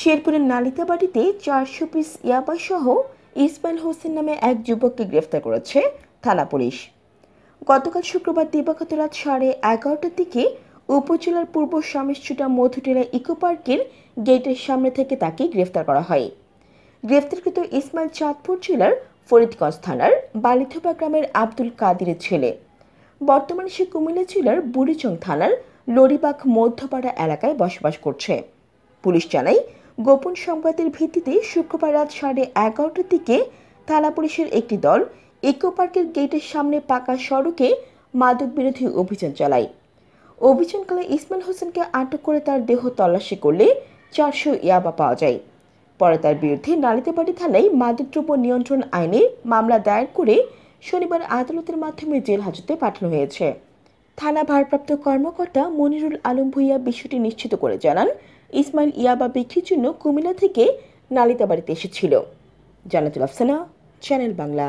শেরপুরের নালিতাবাড়িতে 400 পিস ইয়াবাসহ ইসমাইল হোসেন নামে এক যুবককে গ্রেফতার করেছে থানা পুলিশ। গতকাল শুক্রবার দিবাগত রাত 11:30টার দিকে উপজেলার পূর্ব শামেশচুটা মধুটিলা ইকো পার্কের গেটের সামনে থেকে তাকে গ্রেফতার করা হয়। গ্রেফতারকৃত ইসমাইল চাঁদপুর জেলার ফরিদগঞ্জ থানার বালিথোপা গ্রামের আব্দুল কাদিরের ছেলে। বর্তমানে সে কুমিল্লা জেলার বুড়িচং থানার লরিবাগ মধ্যপাড়া এলাকায় বসবাস করছে। পুলিশ জানায়, গোপন সংবাদের ভিত্তিতে শুক্রবার রাত 11:30টার দিকে থানা পুলিশের একটি দল ইকো পার্কের গেটের সামনে পাকা সড়কে মাদক বিরোধী অভিযান চালায়। অভিযানকালে ইসমাইল হোসেনকে আটক করে তার দেহ তল্লাশি করলে 400 ইয়াবা পাওয়া যায়। পরে তার বিরুদ্ধে নালিতাবাড়ি থানায় মাদকদ্রব্য নিয়ন্ত্রণ আইনে মামলা দায়ের করে শনিবার আদালতের মাধ্যমে জেল হাজতে পাঠানো হয়েছে। থানা ভারপ্রাপ্ত কর্মকর্তা মনিরুল আলম ভূঁইয়া বিষয়টি নিশ্চিত করে জানান, ইসমাইল ইয়াবা বিক্রির জন্য কুমিল্লা থেকে নালিতাবাড়িতে এসেছিল। জান্নাতুল আফসানা, চ্যানেল বাংলা।